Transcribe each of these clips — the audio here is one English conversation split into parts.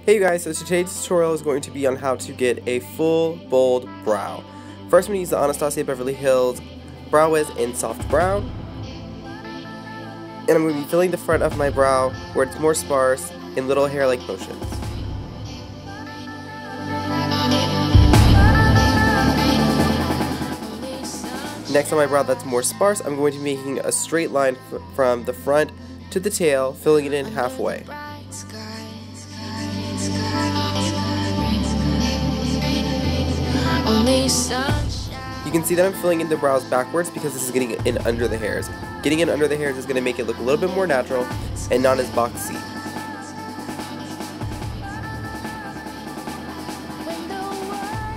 Hey you guys, so today's tutorial is going to be on how to get a full, bold brow. First I'm going to use the Anastasia Beverly Hills Brow Wiz in Soft Brown. And I'm going to be filling the front of my brow where it's more sparse in little hair-like motions. Next on my brow that's more sparse, I'm going to be making a straight line from the front to the tail, filling it in halfway. You can see that I'm filling in the brows backwards because this is getting in under the hairs. Getting in under the hairs is going to make it look a little bit more natural and not as boxy.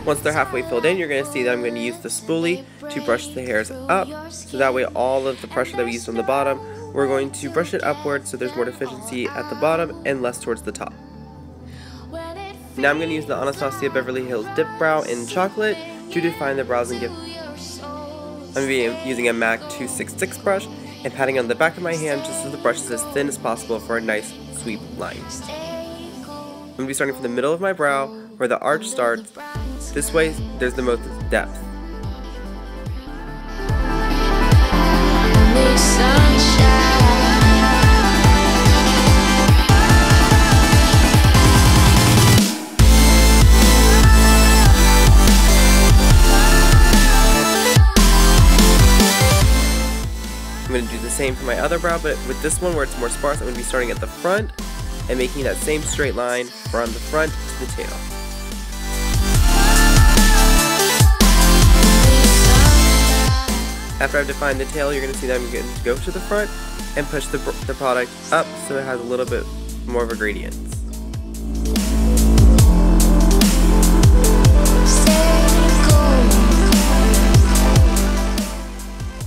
Once they're halfway filled in, you're going to see that I'm going to use the spoolie to brush the hairs up, so that way all of the pressure that we used on the bottom, we're going to brush it upwards so there's more efficiency at the bottom and less towards the top. Now I'm going to use the Anastasia Beverly Hills Dip Brow in Chocolate to define the brows and give... I'm going to be using a MAC 266 brush and patting on the back of my hand just so the brush is as thin as possible for a nice sweep line. I'm going to be starting from the middle of my brow where the arch starts. This way there's the most depth. I'm going to do the same for my other brow, but with this one where it's more sparse, I'm going to be starting at the front and making that same straight line from the front to the tail. After I've defined the tail, you're going to see that I'm going to go to the front and push the product up so it has a little bit more of a gradient.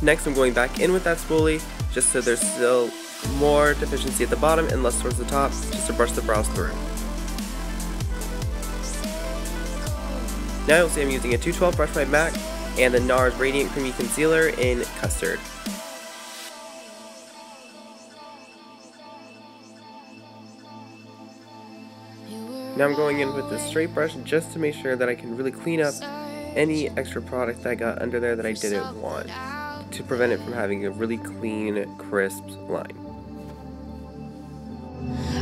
Next I'm going back in with that spoolie, just so there's still more deficiency at the bottom and less towards the top, just to brush the brows through. Now you'll see I'm using a 212 brush by MAC and the NARS Radiant Creamy Concealer in Custard. Now I'm going in with this straight brush just to make sure that I can really clean up any extra product that I got under there that I didn't want, to prevent it from having a really clean, crisp line.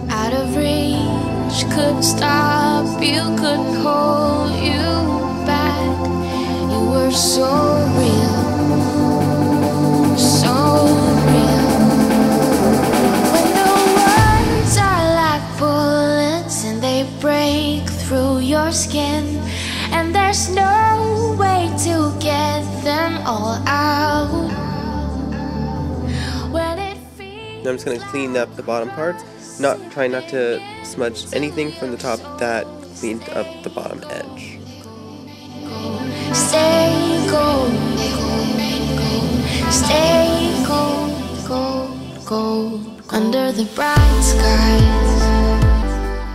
Out of reach, couldn't stop you, couldn't hold you back. You were so real, so real. When the words are like bullets and they break through your skin, and there's no way to get them all out. Now I'm just going to clean up the bottom parts, trying not to smudge anything from the top that cleaned up the bottom edge. Stay gold, stay gold, gold, gold, under the bright skies.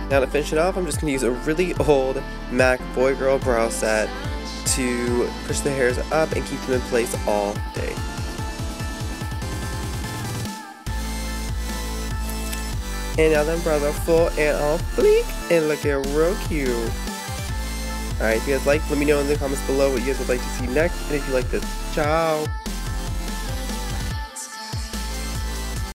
Now to finish it off, I'm just going to use a really old MAC Boy Girl Brow Set to push the hairs up and keep them in place all day. And now them brows are full and all fleek and looking real cute. Alright, if you guys like, let me know in the comments below what you guys would like to see next. And if you like this, ciao!